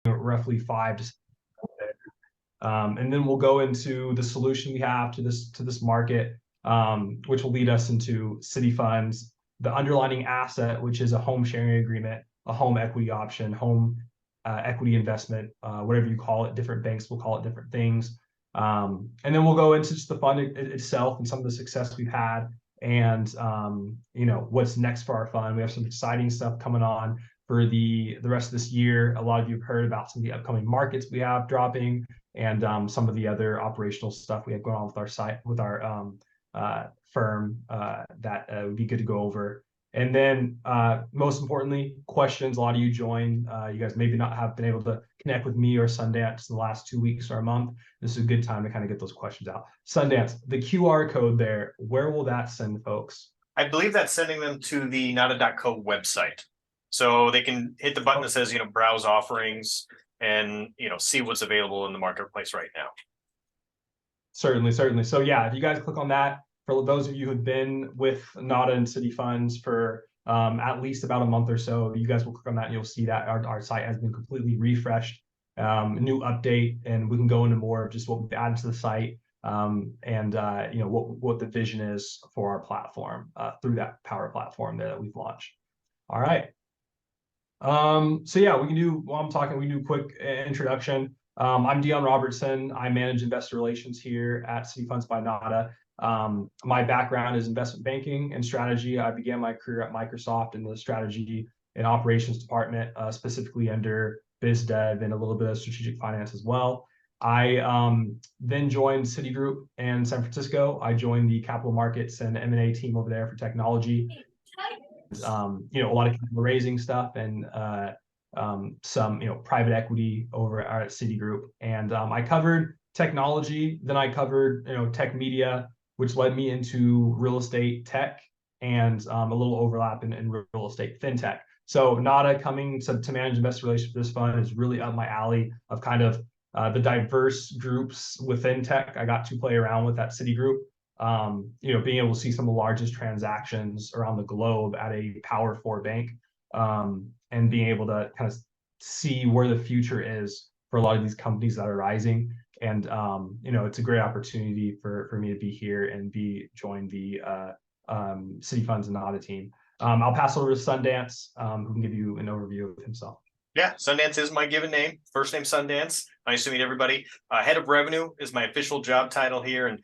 roughly 5 to 6. And then we'll go into the solution we have to this market, which will lead us into Cityfunds, the underlying asset, which is a home sharing agreement, a home equity option, home equity investment, whatever you call it. Different banks will call it different things. And then we'll go into just the fund itself and some of the success we've had, and what's next for our fund. We have some exciting stuff coming on for the rest of this year. A lot of you have heard about some of the upcoming markets we have dropping, and some of the other operational stuff we have going on with our site, with our firm, that would be good to go over. And then most importantly, questions. A lot of you joined. You guys maybe not have been able to connect with me or Sundance in the last 2 weeks or a month. This is a good time to kind of get those questions out. Sundance, the QR code there, where will that send folks? I believe that's sending them to the nada.co website. So they can hit the button that says, browse offerings and, see what's available in the marketplace right now. Certainly. So yeah, if you guys click on that, for those of you who've been with NADA and Cityfunds for at least about a month or so, you guys will click on that and you'll see that our site has been completely refreshed, new update, and we can go into more of just what we've added to the site, and what the vision is for our platform through that power platform there that we've launched. All right. So yeah, we can do, while I'm talking, we can do a quick introduction. I'm Dion Robertson. I manage investor relations here at Cityfunds by NADA. My background is investment banking and strategy. I began my career at Microsoft in the strategy and operations department, specifically under biz dev and a little bit of strategic finance as well. I then joined Citigroup in San Francisco. I joined the capital markets and M&A team over there for technology. A lot of capital raising stuff, and some private equity over at Citigroup. And I covered technology, then I covered tech media, which led me into real estate tech, and a little overlap in real estate fintech. So NADA coming to manage investor relations for this fund is really up my alley of kind of the diverse groups within tech I got to play around with at Citigroup. Being able to see some of the largest transactions around the globe at a Power 4 bank, and being able to kind of see where the future is for a lot of these companies that are rising. And it's a great opportunity for me to be here and join the Cityfunds and NADA team. I'll pass over to Sundance, who can give you an overview of himself. Yeah, Sundance is my given name. First name Sundance. Nice to meet everybody. Head of revenue is my official job title here. And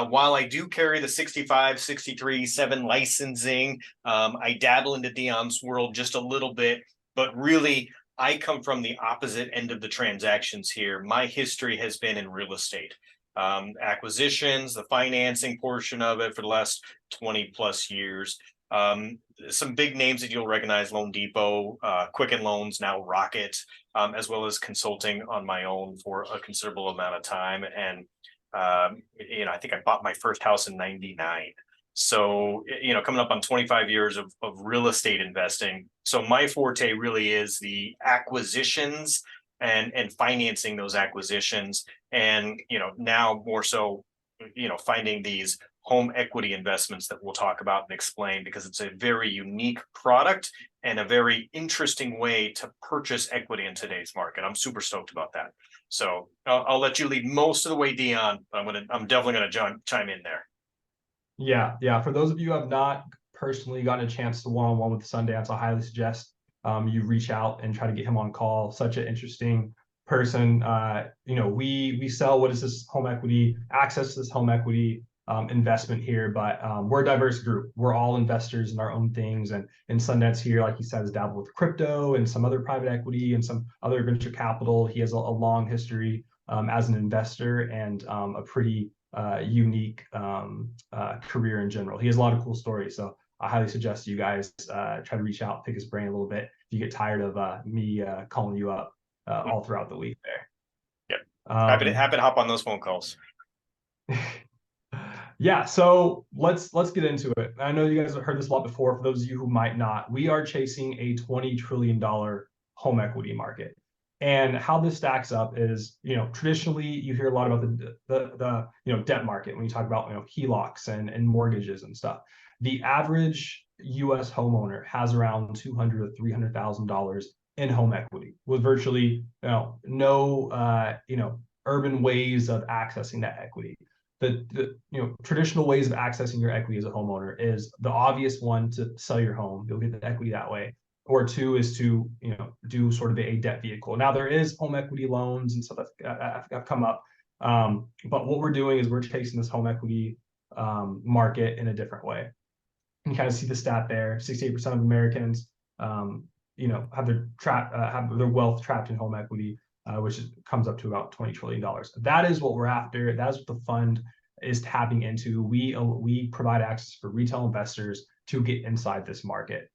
while I do carry the 65, 63, 7 licensing, I dabble into Dion's world just a little bit, but really I come from the opposite end of the transactions here. My history has been in real estate, acquisitions, the financing portion of it for the last 20 plus years. Some big names that you'll recognize: Loan Depot, Quicken Loans, now Rocket, as well as consulting on my own for a considerable amount of time. And I think I bought my first house in '99. So coming up on 25 years of real estate investing. So my forte really is the acquisitions and financing those acquisitions, and now more so finding these home equity investments that we'll talk about and explain, because it's a very unique product and a very interesting way to purchase equity in today's market. I'm super stoked about that. So I'll let you lead most of the way, Dion, but I'm definitely going to chime in there. Yeah. For those of you who have not personally gotten a chance to one-on-one with Sundance, I highly suggest you reach out and try to get him on call. Such an interesting person. We sell, what is this, home equity, access to this home equity investment here, but we're a diverse group. We're all investors in our own things, and Sundance here, like he said, has dabbled with crypto and some other private equity and some other venture capital. He has a long history as an investor, and a pretty unique career in general. He has a lot of cool stories, so I highly suggest you guys try to reach out, pick his brain a little bit if you get tired of me calling you up all throughout the week there. Yep. Happy to hop on those phone calls. Yeah, so let's get into it. I know you guys have heard this a lot before. For those of you who might not, we are chasing a $20 trillion home equity market. And how this stacks up is, traditionally you hear a lot about the debt market when you talk about HELOCs and mortgages and stuff. The average U.S. homeowner has around $200,000 to $300,000 in home equity with virtually no urban ways of accessing that equity. The traditional ways of accessing your equity as a homeowner is the obvious one, to sell your home. You'll get the equity that way. Or two is to do sort of a debt vehicle. Now there is home equity loans and stuff that have come up, but what we're doing is we're chasing this home equity market in a different way. You kind of see the stat there: 68% of Americans, have their wealth trapped in home equity, which comes up to about $20 trillion. That is what we're after. That is what the fund is tapping into. We provide access for retail investors to get inside this market.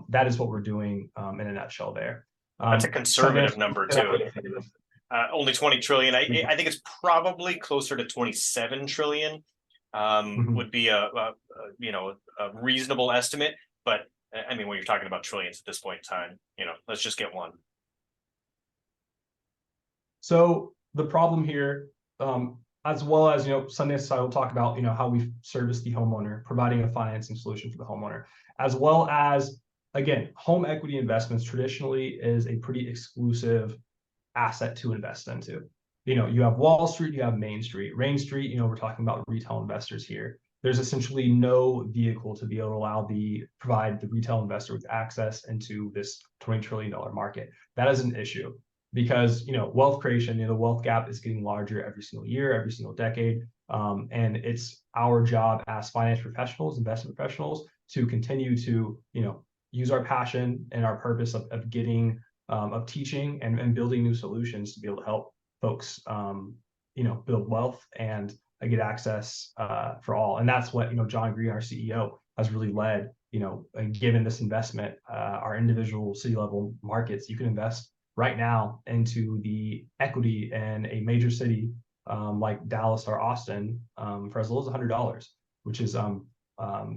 That is what we're doing in a nutshell there. That's a conservative number too. Only 20 trillion. I think it's probably closer to 27 trillion. Would be a reasonable estimate. But I mean, when you're talking about trillions at this point in time, let's just get one. So the problem here, as well as Sundance, I will talk about how we service the homeowner, providing a financing solution for the homeowner, as well as, again, home equity investments traditionally is a pretty exclusive asset to invest into. You have Wall Street, you have Main Street. Main Street, we're talking about retail investors here. There's essentially no vehicle to be able to provide the retail investor with access into this $20 trillion market. That is an issue because wealth creation, the wealth gap is getting larger every single year, every single decade, and it's our job as finance professionals, investment professionals, to continue to use our passion and our purpose of teaching and building new solutions to be able to help folks build wealth and get access for all. And that's what John Green, our CEO, has really led. And given this investment, our individual city level markets, you can invest right now into the equity in a major city like Dallas or Austin for as little as $100, which is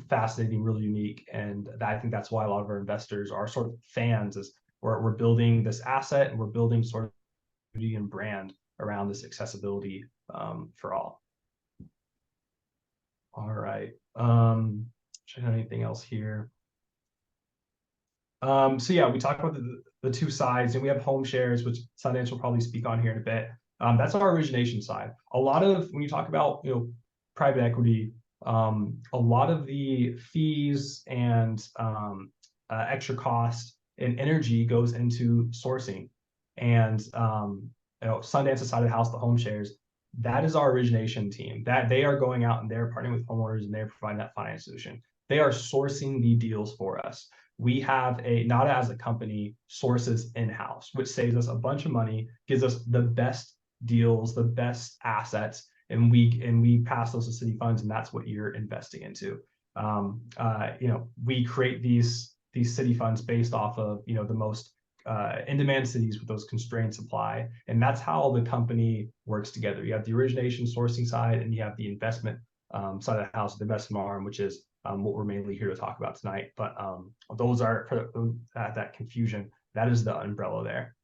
fascinating, really unique. And I think that's why a lot of our investors are sort of fans, is we're building this asset and we're building sort of beauty and brand around this accessibility for all. All right. Should I have anything else here? So yeah, we talked about the two sides, and we have home shares, which Sundance will probably speak on here in a bit. That's our origination side. A lot of, when you talk about private equity, a lot of the fees and extra cost and energy goes into sourcing. And Sundance's side of the house, the home shares, that is our origination team. That they are going out and they're partnering with homeowners and they're providing that finance solution. They are sourcing the deals for us. We have NADA as a company sources in-house, which saves us a bunch of money, gives us the best deals, the best assets, and we pass those to Cityfunds, and that's what you're investing into. We create these Cityfunds based off of the most in-demand cities with those constrained supply, and that's how the company works together. You have the origination sourcing side, and you have the investment side of the house, the investment arm, which is what we're mainly here to talk about tonight. But those are that confusion. That is the umbrella there.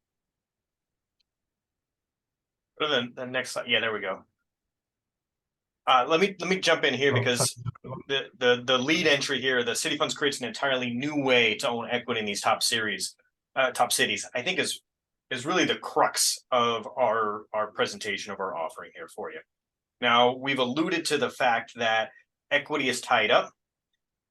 The next slide. Yeah, there we go. Let me jump in here because the lead entry here, the Cityfunds creates an entirely new way to own equity in these top cities. I think is really the crux of our presentation of our offering here for you. Now, we've alluded to the fact that equity is tied up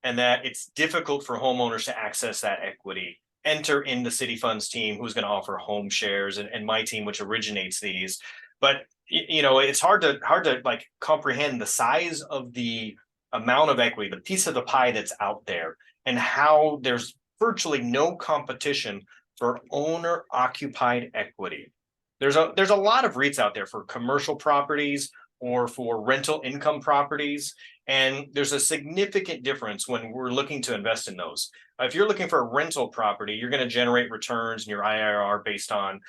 and that it's difficult for homeowners to access that equity. Enter in the Cityfunds team, who's going to offer home shares, and my team, which originates these. But it's hard to like comprehend the size of the amount of equity, the piece of the pie that's out there, and how there's virtually no competition for owner occupied equity. There's a lot of REITs out there for commercial properties or for rental income properties, and there's a significant difference when we're looking to invest in those. If you're looking for a rental property, you're going to generate returns in your IRR based on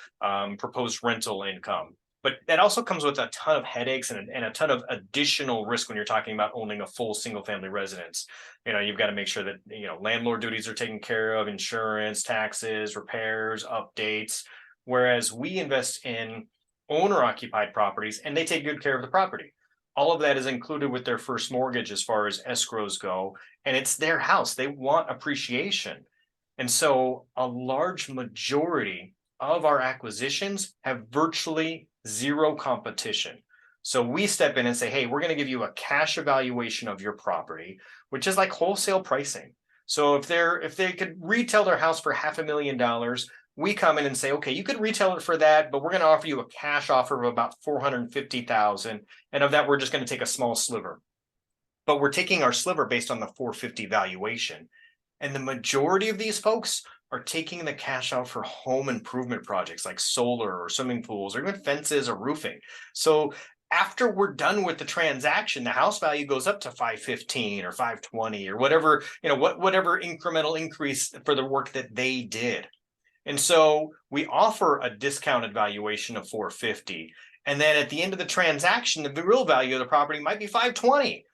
proposed rental income. But that also comes with a ton of headaches and a ton of additional risk when you're talking about owning a full single family residence. You've got to make sure that landlord duties are taken care of, insurance, taxes, repairs, updates. Whereas we invest in owner occupied properties and they take good care of the property. All of that is included with their first mortgage as far as escrows go, and it's their house. They want appreciation. And so a large majority of our acquisitions have virtually zero competition. So we step in and say, hey, we're going to give you a cash evaluation of your property, which is like wholesale pricing. So if they could retail their house for $500,000, we come in and say, okay, you could retail it for that, but we're going to offer you a cash offer of about 450,000, and of that, we're just going to take a small sliver. But we're taking our sliver based on the 450 valuation. And the majority of these folks are taking the cash out for home improvement projects like solar or swimming pools or even fences or roofing. So after we're done with the transaction, the house value goes up to 515 or 520 or whatever, whatever incremental increase for the work that they did. And so we offer a discounted valuation of 450. And then at the end of the transaction, the real value of the property might be 520.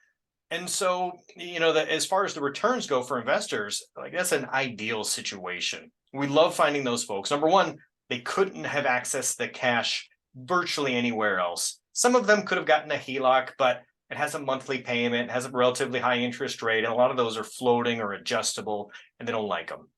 And so, that as far as the returns go for investors, like that's an ideal situation. We love finding those folks. Number one, they couldn't have accessed the cash virtually anywhere else. Some of them could have gotten a HELOC, but it has a monthly payment, has a relatively high interest rate, and a lot of those are floating or adjustable, and they don't like them.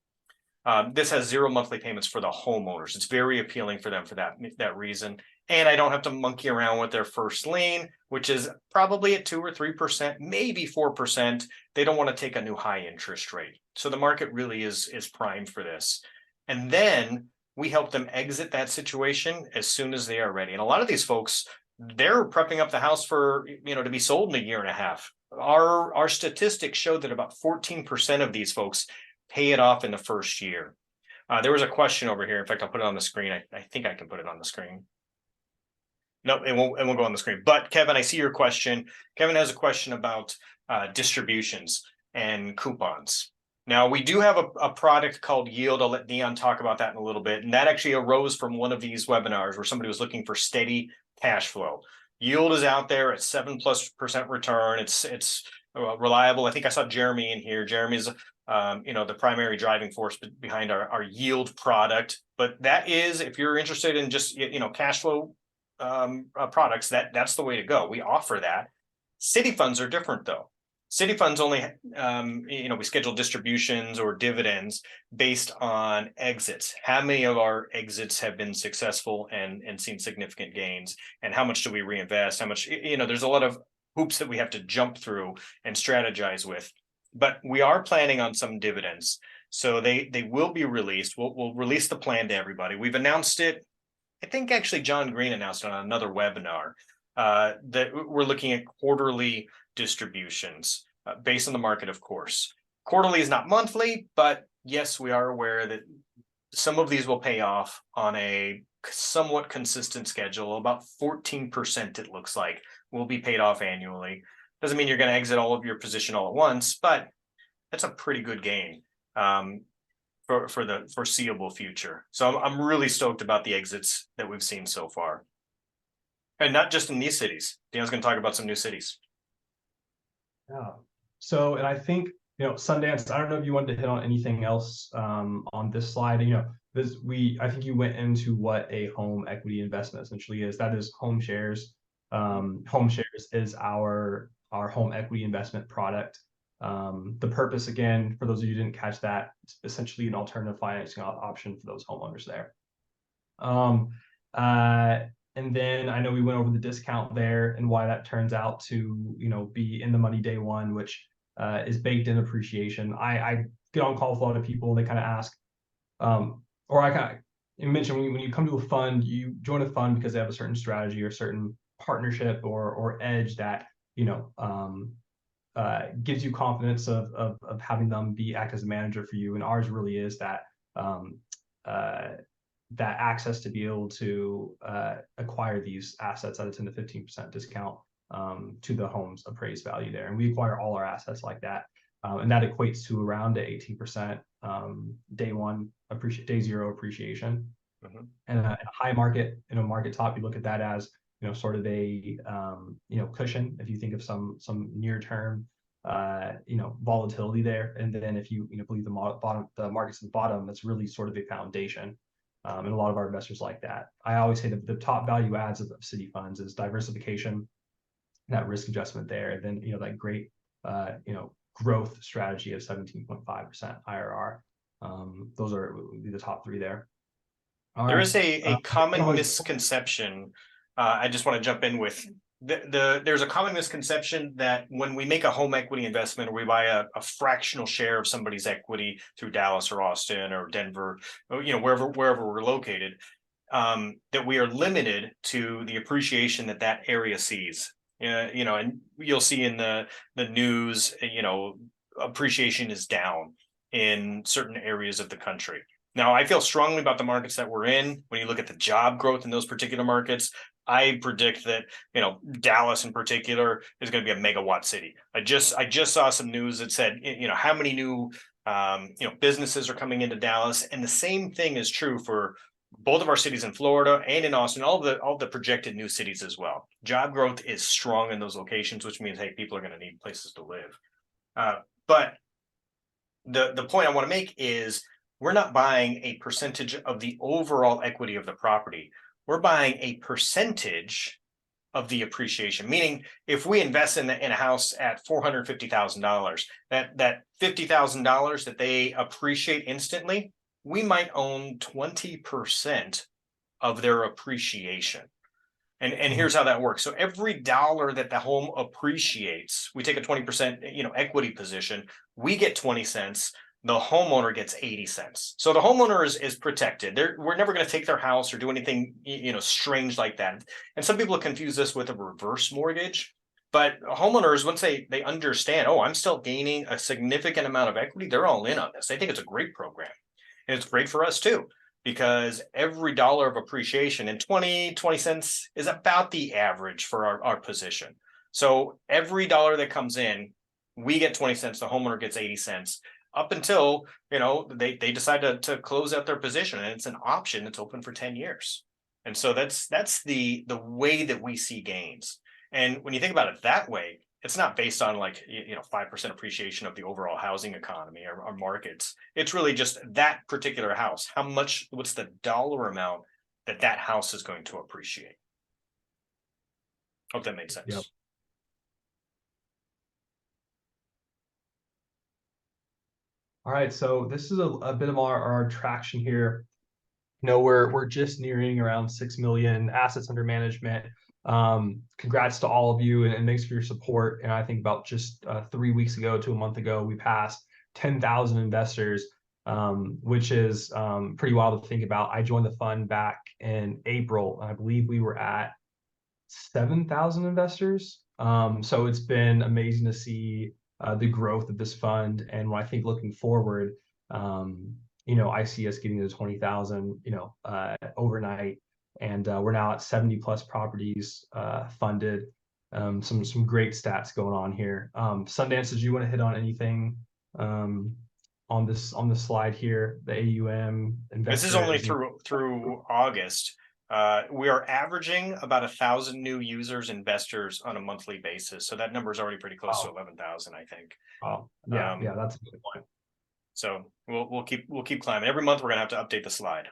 This has zero monthly payments for the homeowners. It's very appealing for them for that reason. And I don't have to monkey around with their first lien, which is probably at 2 or 3%, maybe 4%. They don't want to take a new high interest rate. So the market really is primed for this. And then we help them exit that situation as soon as they are ready. And a lot of these folks, they're prepping up the house for, to be sold in a year and a half. Our statistics show that about 14% of these folks pay it off in the first year. There was a question over here. In fact, I'll put it on the screen. I think I can put it on the screen. No, it won't go on the screen. But Kevin, I see your question. Kevin has a question about distributions and coupons. Now, we do have a product called Yield. I'll let Dion talk about that in a little bit. And that actually arose from one of these webinars where somebody was looking for steady cash flow. Yield is out there at 7+% return. It's reliable. I think I saw Jeremy in here. Jeremy's the primary driving force behind our Yield product. But that is, if you're interested in just cash flow products, that's the way to go. We offer that. Cityfunds are different though. Cityfunds only, we schedule distributions or dividends based on exits. How many of our exits have been successful and seen significant gains? And how much do we reinvest? How much, there's a lot of hoops that we have to jump through and strategize with. But we are planning on some dividends. So they will be released. We'll release the plan to everybody. We've announced it. I think actually John Green announced on another webinar that we're looking at quarterly distributions based on the market, of course. Quarterly is not monthly, but yes, we are aware that some of these will pay off on a somewhat consistent schedule. About 14%, it looks like, will be paid off annually. Doesn't mean you're going to exit all of your position all at once, but that's a pretty good gain for the foreseeable future. So I'm really stoked about the exits that we've seen so far. And not just in these cities. Dion's going to talk about some new cities. Yeah. So, and I think, Sundance, I don't know if you wanted to hit on anything else on this slide. I think you went into what a home equity investment essentially is. That is home shares. Home shares is our home equity investment product. The purpose, again, for those of you who didn't catch that, it's essentially an alternative financing option for those homeowners there. And then I know we went over the discount there and why that turns out to, be in the money day one, which is baked in appreciation. I get on call with a lot of people, and they kind of ask, or I kind of mention when you come to a fund, you join a fund because they have a certain strategy or certain partnership or edge that, gives you confidence of having them act as a manager for you. And ours really is that that access to be able to acquire these assets at a 10 to 15% discount to the home's appraised value there. And we acquire all our assets like that. And that equates to around 18% day zero appreciation. Mm-hmm. And a high market, market top, you look at that as, sort of a, cushion. If you think of some near term, volatility there. And then if you, believe the market's at the bottom, that's really sort of a foundation. And a lot of our investors like that. I always say that the top value adds of Cityfunds is diversification, that risk adjustment there, and then that great growth strategy of 17.5% IRR. Those would be the top three there. All There right. is a common Always- misconception. I just want to jump in with there's a common misconception that when we make a home equity investment or we buy a fractional share of somebody's equity through Dallas or Austin or Denver, or, wherever we're located, that we are limited to the appreciation that area sees. And you'll see in the news, appreciation is down in certain areas of the country. Now, I feel strongly about the markets that we're in. When you look at the job growth in those particular markets, I predict that, Dallas in particular is going to be a megawatt city. I just saw some news that said, how many new, businesses are coming into Dallas. And the same thing is true for both of our cities in Florida and in Austin, all the projected new cities as well. Job growth is strong in those locations, which means, hey, people are going to need places to live. But the point I want to make is we're not buying a percentage of the overall equity of the property. We're buying a percentage of the appreciation. Meaning, if we invest in a house at $450,000, that $50,000 that they appreciate instantly, we might own 20% of their appreciation. And here's how that works. So every dollar that the home appreciates, we take a 20%, equity position, we get 20 cents. The homeowner gets 80 cents. So the homeowner is protected. We're never going to take their house or do anything, strange like that. And some people confuse this with a reverse mortgage. But homeowners, once they understand, I'm still gaining a significant amount of equity, they're all in on this. They think it's a great program. And it's great for us too, because every dollar of appreciation and 20 cents is about the average for our position. So every dollar that comes in, we get 20 cents, the homeowner gets 80 cents up until, they decide to close out their position, and it's an option that's open for 10 years. And so that's the way that we see gains. And when you think about it that way, it's not based on 5% appreciation of the overall housing economy or markets. It's really just that particular house. What's the dollar amount that house is going to appreciate? Hope that made sense. Yep. All right, so this is a bit of our traction here. We're just nearing around 6 million assets under management. Congrats to all of you, and thanks for your support. And I think about just 3 weeks ago to a month ago, we passed 10,000 investors, which is pretty wild to think about. I joined the fund back in April, and I believe we were at 7,000 investors. So it's been amazing to see the growth of this fund. And when I think looking forward, I see us getting to 20,000, overnight. And we're now at 70 plus properties funded. Some great stats going on here. Sundance, did you want to hit on anything on this slide here? The AUM investors. This is only through August. We are averaging about 1,000 new users, investors on a monthly basis. So that number is already pretty close to 11,000, I think. Oh, yeah, that's a good point. So we'll keep climbing. Every month we're gonna have to update the slide.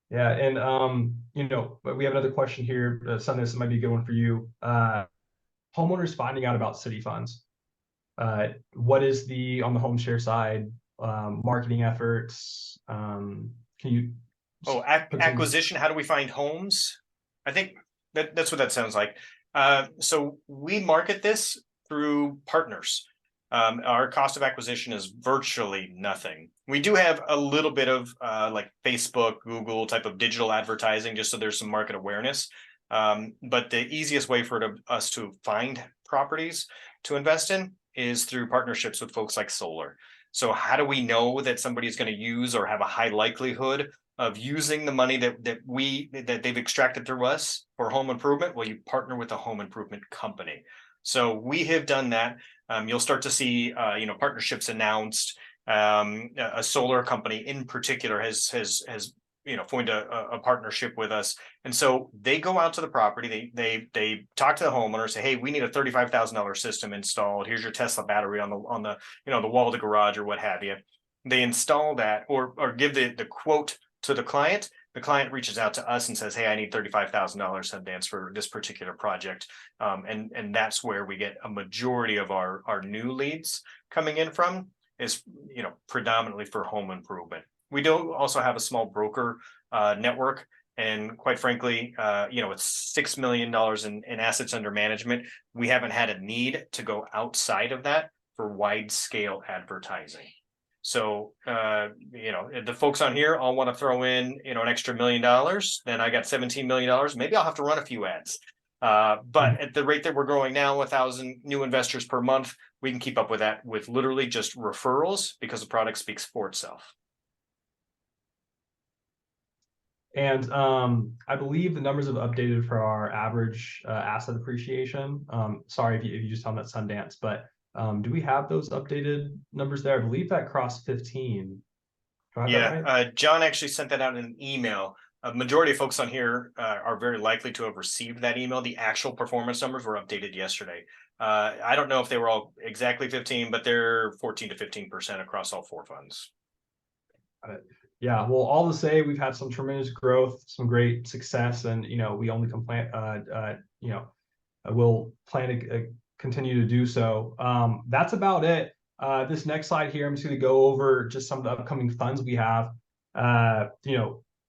Yeah, and we have another question here. Son, this might be a good one for you. Homeowners finding out about Cityfunds. What is on the home share side, marketing efforts? Can you? Acquisition. How do we find homes? I think that's what that sounds like. So we market this through partners. Our cost of acquisition is virtually nothing. We do have a little bit of Facebook, Google type of digital advertising, just so there's some market awareness. But the easiest way for us to find properties to invest in is through partnerships with folks like solar. So how do we know that somebody's going to use or have a high likelihood of using the money that they've extracted through us for home improvement? Well, you partner with a home improvement company. So we have done that. You'll start to see, partnerships announced. A solar company in particular has formed a partnership with us, and so they go out to the property. They talk to the homeowner, say, "Hey, we need a $35,000 system installed. Here's your Tesla battery on the the wall of the garage or what have you." They install that or give the quote to the client. The client reaches out to us and says, "Hey, I need $35,000 Sundance for this particular project," and that's where we get a majority of our new leads coming in from. is, predominantly for home improvement. We do also have a small broker network. And quite frankly, it's $6 million in assets under management. We haven't had a need to go outside of that for wide scale advertising. So, the folks on here all want to throw in, an extra $1 million. Then I got $17 million. Maybe I'll have to run a few ads. But at the rate that we're growing now, 1,000 new investors per month, we can keep up with that with literally just referrals because the product speaks for itself. And I believe the numbers have updated for our average asset appreciation. Sorry if you just found that Sundance, but do we have those updated numbers there? I believe that crossed 15. Do I have that right? John actually sent that out in an email. A majority of folks on here are very likely to have received that email. The actual performance numbers were updated yesterday. I don't know if they were all exactly 15, but they're 14 to 15% across all 4 funds. Got it. Yeah, well, all to say, we've had some tremendous growth, some great success, and we only complain. We'll plan to continue to do so. That's about it. This next slide here, I'm just going to go over just some of the upcoming funds we have.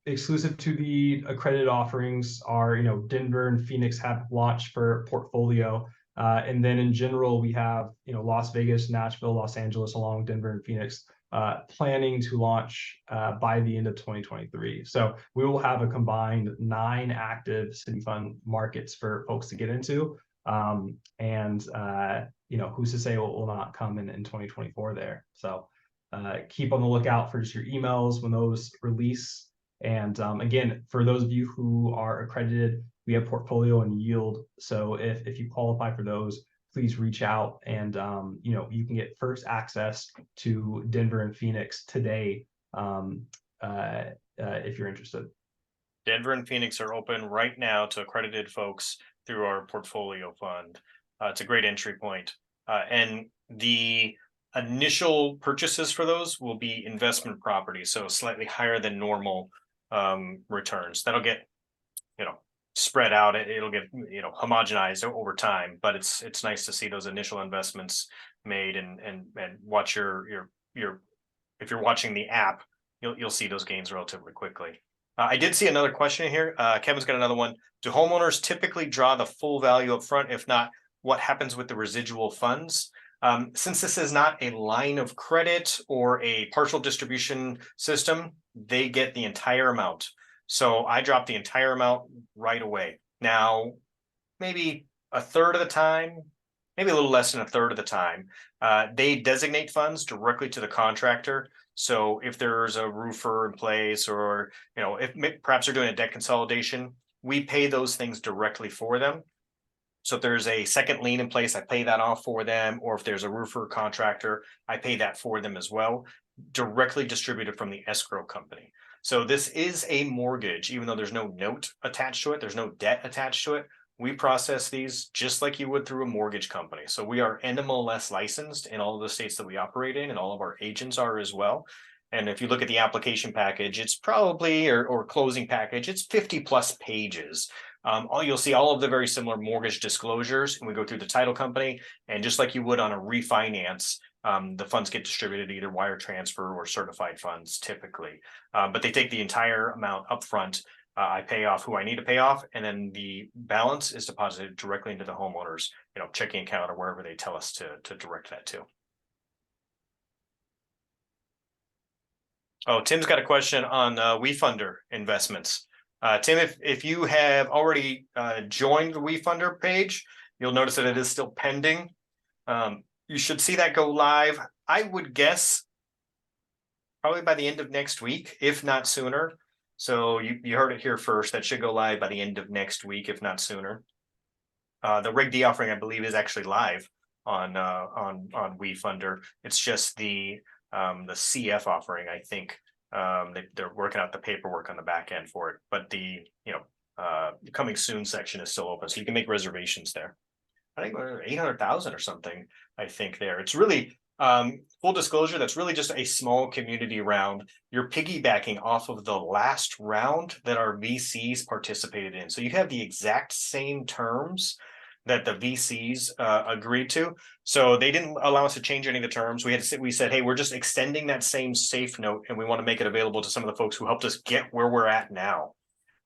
Exclusive to the accredited offerings are, Denver and Phoenix have launched for portfolio. And then in general, we have, Las Vegas, Nashville, Los Angeles, along with Denver and Phoenix, planning to launch by the end of 2023. So we will have a combined 9 active city fund markets for folks to get into. Who's to say it will not come in 2024 there. So keep on the lookout for just your emails when those release. And again, for those of you who are accredited, we have portfolio and yield. So if you qualify for those, please reach out, and you can get first access to Denver and Phoenix today if you're interested. Denver and Phoenix are open right now to accredited folks through our portfolio fund. It's a great entry point. And the initial purchases for those will be investment properties, so slightly higher than normal returns. That'll get, spread out. It'll get, homogenized over time, but it's nice to see those initial investments made and watch your if you're watching the app, you'll see those gains relatively quickly. I did see another question here. Kevin's got another one. Do homeowners typically draw the full value up front? If not, what happens with the residual funds? Since this is not a line of credit or a partial distribution system, they get the entire amount. So I drop the entire amount right away. Now, maybe a third of the time, maybe a little less than a third of the time, they designate funds directly to the contractor. So if there's a roofer in place, or if perhaps they're doing a debt consolidation, we pay those things directly for them. So if there's a second lien in place, I pay that off for them. Or if there's a roofer contractor, I pay that for them as well, directly distributed from the escrow company. So this is a mortgage, even though there's no note attached to it, there's no debt attached to it. We process these just like you would through a mortgage company. So we are NMLS licensed in all of the states that we operate in, and all of our agents are as well. And if you look at the application package, it's probably, or closing package, it's 50 plus pages. You'll see all of the very similar mortgage disclosures, and we go through the title company, and just like you would on a refinance, the funds get distributed either wire transfer or certified funds typically, but they take the entire amount up front. I pay off who I need to pay off, and then the balance is deposited directly into the homeowner's, checking account or wherever they tell us to direct that to. Oh, Tim's got a question on WeFunder investments. Tim, if you have already joined the WeFunder page, you'll notice that it is still pending. You should see that go live, I would guess, probably by the end of next week, if not sooner. So you heard it here first. That should go live by the end of next week, if not sooner. The Reg D offering, I believe, is actually live on WeFunder. It's just the CF offering, I think. They're working out the paperwork on the back end for it, but the coming soon section is still open, so you can make reservations there. I think we're 800,000 or something. I think there. It's really full disclosure. That's really just a small community round. You're piggybacking off of the last round that our VCs participated in, so you have the exact same terms. that the VCs agreed to. So they didn't allow us to change any of the terms. We said, hey, we're just extending that same safe note, and we want to make it available to some of the folks who helped us get where we're at now.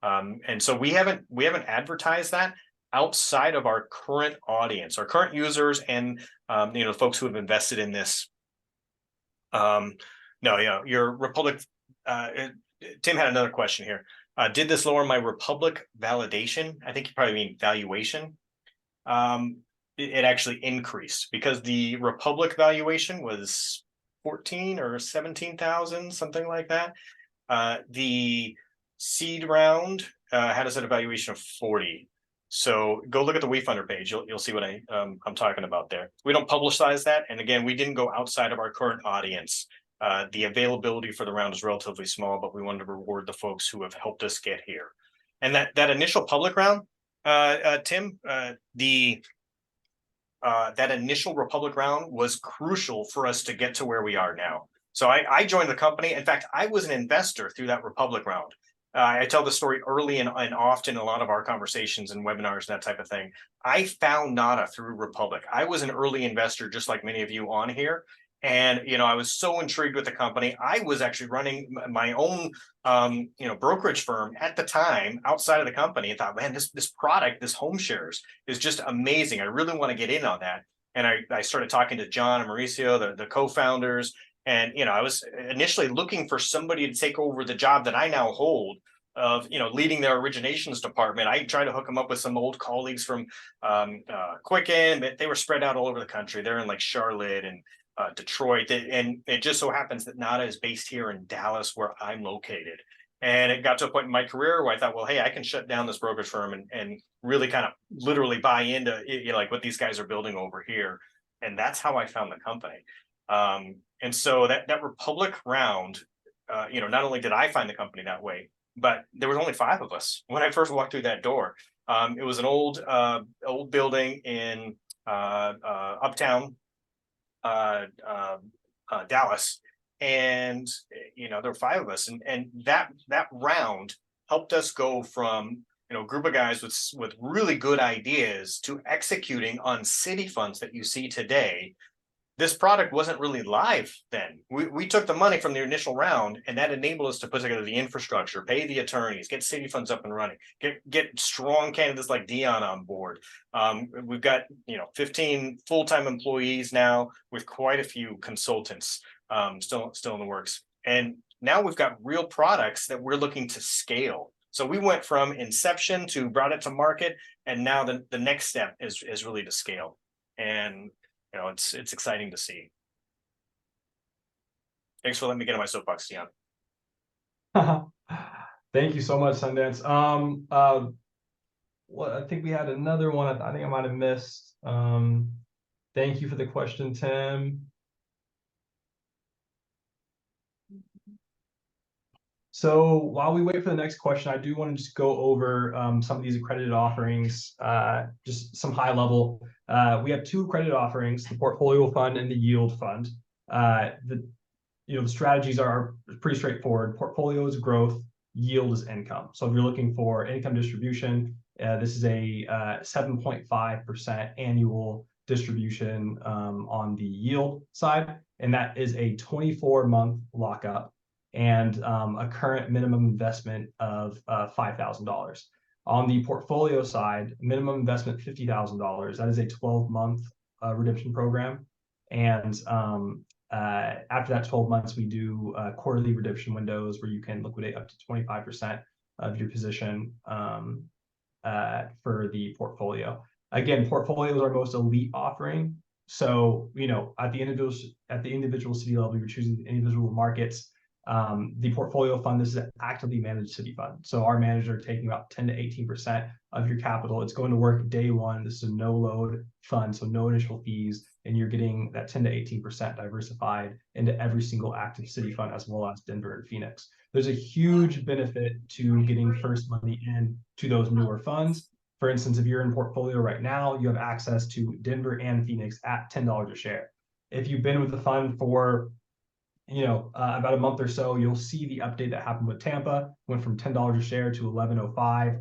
And so we haven't advertised that outside of our current audience, our current users, and folks who have invested in this. No, your Republic. Tim had another question here. Did this lower my Republic validation? I think you probably mean valuation. It actually increased because the Republic valuation was 14 or 17,000, something like that. The seed round had us at a valuation of 40. So go look at the WeFunder page. You'll see what I'm talking about there. We don't publicize that, and again, we didn't go outside of our current audience. The availability for the round is relatively small, but we wanted to reward the folks who have helped us get here. And that initial public round, Tim, that initial Republic round was crucial for us to get to where we are now. So I joined the company. In fact, I was an investor through that Republic round. I tell the story early and often in a lot of our conversations and webinars, that type of thing. I found Nada through Republic. I was an early investor, just like many of you on here. And, I was so intrigued with the company. I was actually running my own, brokerage firm at the time outside of the company, and thought, man, this product, this home shares, is just amazing. I really want to get in on that. And I started talking to John and Mauricio, the co-founders. And, I was initially looking for somebody to take over the job that I now hold of, leading their originations department. I tried to hook them up with some old colleagues from Quicken, but they were spread out all over the country. They're in like Charlotte and Detroit. And it just so happens that Nada is based here in Dallas, where I'm located. And it got to a point in my career where I thought, well, hey, I can shut down this brokerage firm and really kind of literally buy into like what these guys are building over here. And that's how I found the company. And so that Republic round, not only did I find the company that way, but there was only 5 of us when I first walked through that door. It was an old building in uptown Dallas, and there were 5 of us, and that round helped us go from a group of guys with really good ideas to executing on Cityfunds that you see today. This product wasn't really live then. We took the money from the initial round, and that enabled us to put together the infrastructure, pay the attorneys, get Cityfunds up and running, get strong candidates like Dion on board. We've got 15 full-time employees now, with quite a few consultants still in the works. And now we've got real products that we're looking to scale. So we went from inception to brought it to market, and now the next step is really to scale. And it's exciting to see. Thanks for letting me get on my soapbox, Dion. Thank you so much, Sundance. Well, I think we had another one. I think I might have missed. Thank you for the question, Tim. So while we wait for the next question, I do want to just go over some of these accredited offerings, just some high level. We have 2 accredited offerings: the Portfolio Fund and the Yield Fund. The strategies are pretty straightforward. Portfolio is growth, yield is income. So if you're looking for income distribution, this is a 7.5% annual distribution on the yield side, and that is a 24-month lockup and a current minimum investment of $5,000. On the portfolio side, minimum investment $50,000. That is a 12-month redemption program, and after that 12 months, we do quarterly redemption windows where you can liquidate up to 25% of your position for the portfolio. Again, portfolio is our most elite offering. So at the individual city level, you're choosing the individual markets. The portfolio fund, this is an actively managed city fund. So our managers are taking about 10 to 18% of your capital. It's going to work day one. This is a no load fund, so no initial fees, and you're getting that 10 to 18% diversified into every single active city fund, as well as Denver and Phoenix. There's a huge benefit to getting first money in to those newer funds. For instance, if you're in portfolio right now, you have access to Denver and Phoenix at $10 a share. If you've been with the fund for about a month or so, you'll see the update that happened with Tampa. Went from $10 a share to $11.05.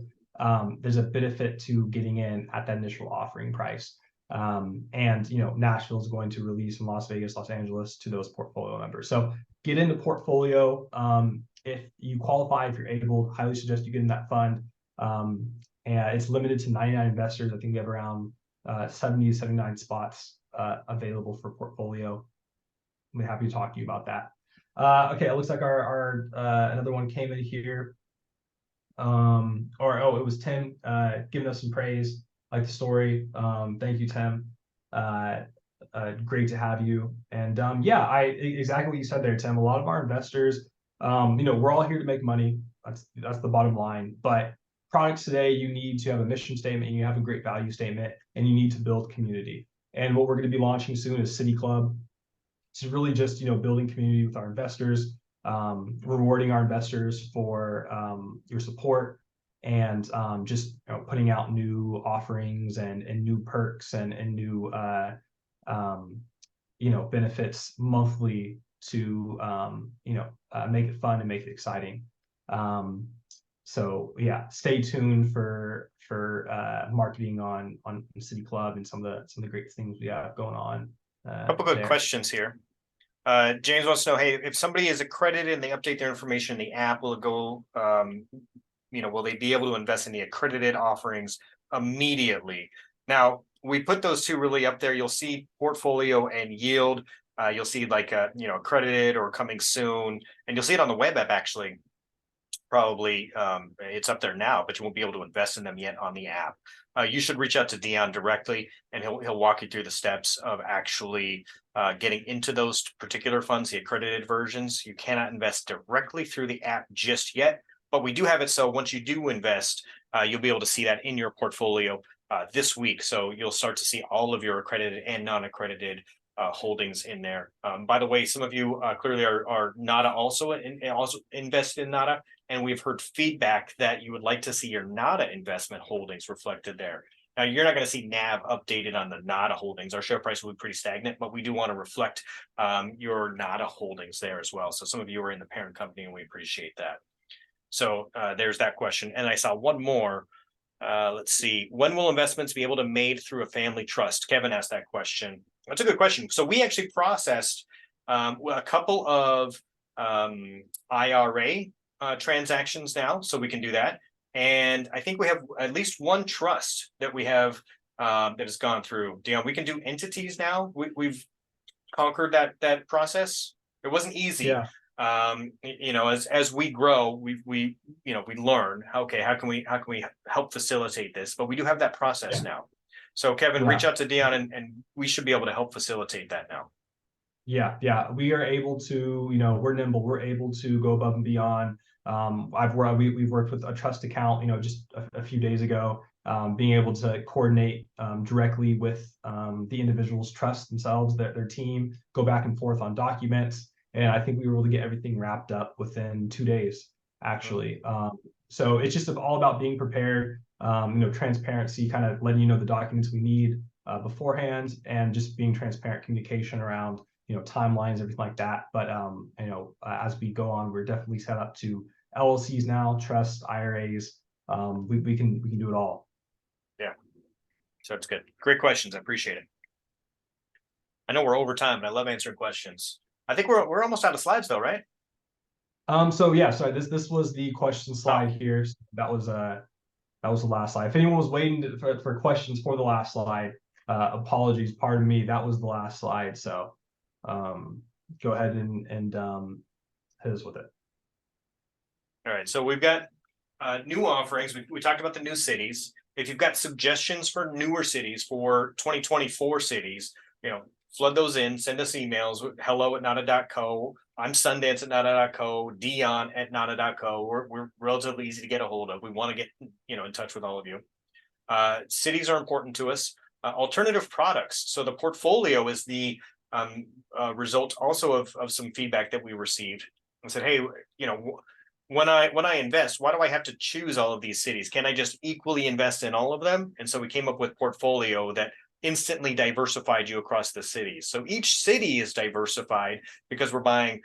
there's a benefit to getting in at that initial offering price. And Nashville is going to release from Las Vegas, Los Angeles to those portfolio members. So get into portfolio. If you qualify, if you're able, highly suggest you get in that fund. And it's limited to 99 investors. I think we have around 70 to 79 spots available for portfolio. I'm happy to talk to you about that. Okay, it looks like our another one came in here. It was Tim giving us some praise, like the story. Thank you, Tim. Great to have you. And yeah, exactly what you said there, Tim. A lot of our investors, we're all here to make money. That's the bottom line. But products today, you need to have a mission statement, you have a great value statement, and you need to build community. And what we're going to be launching soon is City Club. It's really just building community with our investors, rewarding our investors for your support, and just putting out new offerings and new perks and new benefits monthly to make it fun and make it exciting. So yeah, stay tuned for marketing on City Club and some of the great things we have going on. A couple good questions here. James wants to know, hey, if somebody is accredited and they update their information in the app, will it go, will they be able to invest in the accredited offerings immediately? Now, we put those two really up there. You'll see portfolio and yield. You'll see like, accredited or coming soon, and you'll see it on the web app actually. Probably it's up there now, but you won't be able to invest in them yet on the app. You should reach out to Dion directly, and he'll walk you through the steps of actually getting into those particular funds, the accredited versions. You cannot invest directly through the app just yet, but we do have it so once you do invest, you'll be able to see that in your portfolio this week. So you'll start to see all of your accredited and non-accredited holdings in there. By the way, some of you clearly are NADA also invested in NADA, and we've heard feedback that you would like to see your NADA investment holdings reflected there. Now, you're not going to see NAV updated on the NADA holdings. Our share price will be pretty stagnant, but we do want to reflect your NADA holdings there as well. So some of you are in the parent company, and we appreciate that. So there's that question. And I saw one more. Let's see. When will investments be able to be made through a family trust? Kevin asked that question. That's a good question. So we actually processed a couple of IRA transactions now, so we can do that. And I think we have at least one trust that we have that has gone through. Dion, we can do entities now. We've conquered that process. It wasn't easy. Yeah. As we grow, we learn. Okay, how can we help facilitate this? But we do have that process now. So Kevin, reach out to Dion, and we should be able to help facilitate that now. Yeah, we are able to. We're nimble. We're able to go above and beyond. We've worked with a trust account, just a few days ago, being able to coordinate directly with the individual's trust themselves, their team, go back and forth on documents. And I think we were able to get everything wrapped up within 2 days, actually. So it's just all about being prepared, transparency, kind of letting the documents we need beforehand, and just being transparent communication around timelines, everything like that. But as we go on, we're definitely set up to LLCs now, trusts, IRAs. We can do it all. Yeah, so it's good. Great questions. I appreciate it. I know we're over time, but I love answering questions. I think we're almost out of slides though, right? So yeah, sorry. This was the question slide here. So that was the last slide. If anyone was waiting for questions for the last slide, apologies. Pardon me. That was the last slide. So go ahead and hit us with it. All right. So we've got new offerings. We talked about the new cities. If you've got suggestions for newer cities for 2024 cities, flood those in, send us emails, hello@nada.co. I'm Sundance@nada.co, Dion@nada.co. We're relatively easy to get a hold of. We want to get in touch with all of you. Cities are important to us. Alternative products. So the portfolio is the result also of some feedback that we received. I said, hey, when I invest, why do I have to choose all of these cities? Can I just equally invest in all of them? And so we came up with portfolio that instantly diversified you across the cities. So each city is diversified because we're buying,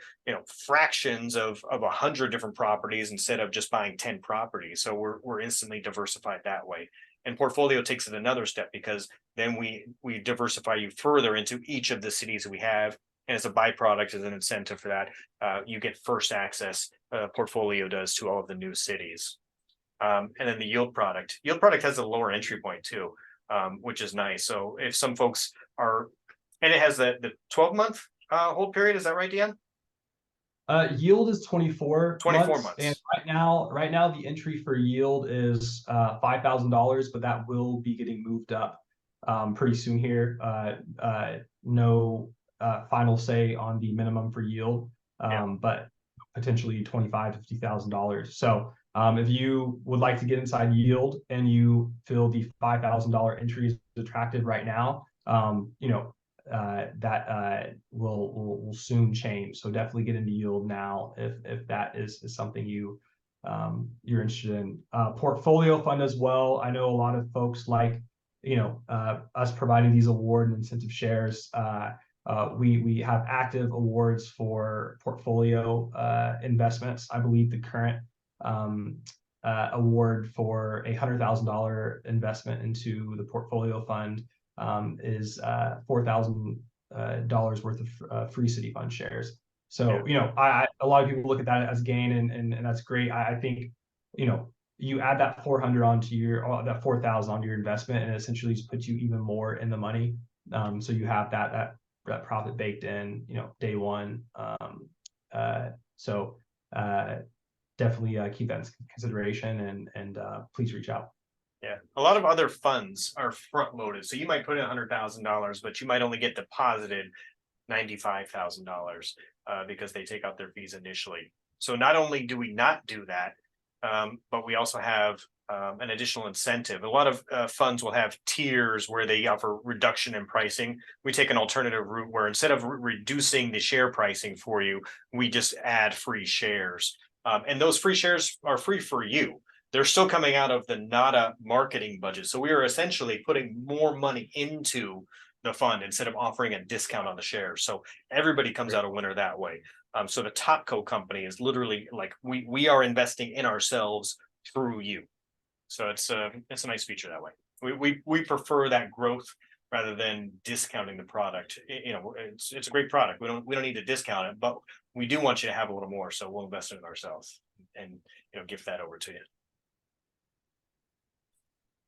fractions of 100 different properties instead of just buying 10 properties. So we're instantly diversified that way. And portfolio takes it another step because then we diversify you further into each of the cities that we have. And as a byproduct, as an incentive for that, you get first access, portfolio does, to all of the new cities. And then the yield product has a lower entry point too, which is nice. So if some folks are, and it has the 12-month hold period, is that right, Deanne? Yield is 24 24 months, and months. right now the entry for yield is $5,000, but that will be getting moved up pretty soon here. No final say on the minimum for yield, but potentially $25,000 to $50,000. So if you would like to get inside yield and you feel the $5,000 entry is attractive right now, that will soon change. So definitely get into yield now if that is something you're interested in. Portfolio fund as well. I know a lot of folks like us providing these award and incentive shares. We have active awards for portfolio investments. I believe the current award for $100,000 investment into the portfolio fund is $4,000 worth of free Cityfund shares. So a lot of people look at that as gain, and that's great. I think you add that 400 onto that 4,000 onto your investment, and it essentially just puts you even more in the money. So you have that profit baked in, day one. So definitely keep that in consideration, and please reach out. Yeah, a lot of other funds are front loaded. So you might put in $100,000, but you might only get deposited $95,000 because they take out their fees initially. So not only do we not do that, but we also have an additional incentive. A lot of funds will have tiers where they offer reduction in pricing. We take an alternative route where instead of reducing the share pricing for you, we just add free shares. And those free shares are free for you. They're still coming out of the NADA marketing budget. So we are essentially putting more money into the fund instead of offering a discount on the shares. So everybody comes out a winner that way. So the Topco company is literally like we are investing in ourselves through you. So it's a nice feature that way. We prefer that growth rather than discounting the product. It's a great product. We don't need to discount it, but we do want you to have a little more. So we'll invest in it ourselves and gift that over to you.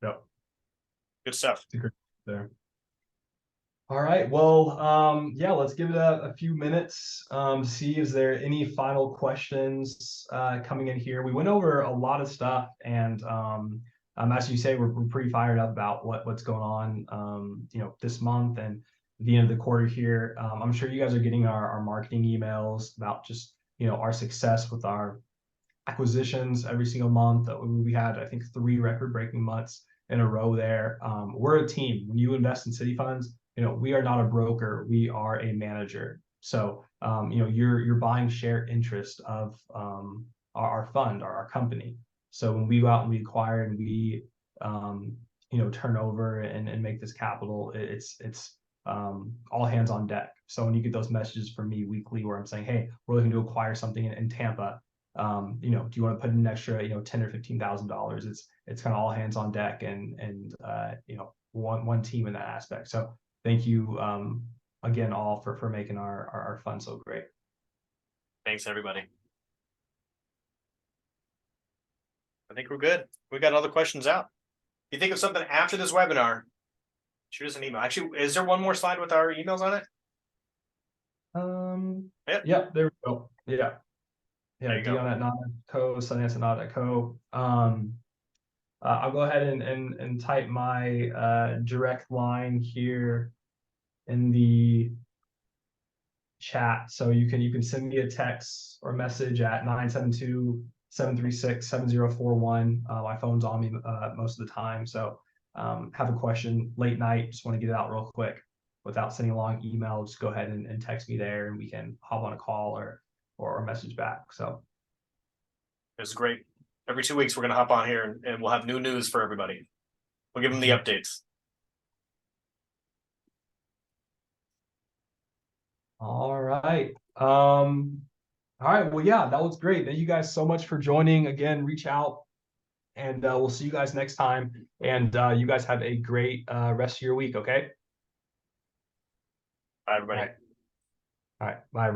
Yep. Good stuff. There. All right. Well, let's give it a few minutes. See if there are any final questions coming in here. We went over a lot of stuff, and as you say, we're pretty fired up about what's going on, this month and the end of the quarter here. I'm sure you guys are getting our marketing emails about just our success with our acquisitions every single month. We had, I think, 3 record-breaking months in a row there. We're a team. When you invest in Cityfunds, we are not a broker. We are a manager. So, you're buying share interest of our fund, our company. So when we go out and we acquire and we, turn over and make this capital, it's all hands on deck. So when you get those messages from me weekly where I'm saying, hey, we're looking to acquire something in Tampa, do you want to put in an extra, $10,000 or $15,000? It's kind of all hands on deck and one team in that aspect. So thank you again all for making our fund so great. Thanks everybody. I think we're good. We got all the questions out. If you think of something after this webinar, shoot us an email. Actually, is there one more slide with our emails on it? Yep, there we go. Yeah. Yeah, Dion@nod.co, Sundance@nod.co. I'll go ahead and type my direct line here in the chat. So you can send me a text or message at 972-736-7041. My phone's on me most of the time. So have a question late night, just want to get it out real quick without sending a long email, just go ahead and text me there and we can hop on a call or message back. So it's great. Every 2 weeks, we're going to hop on here and we'll have new news for everybody. We'll give them the updates. All right. All right. Well, yeah, that was great. Thank you guys so much for joining. Again, reach out and we'll see you guys next time. And you guys have a great rest of your week. Okay. Bye, All everybody. right. All right. Bye, everyone.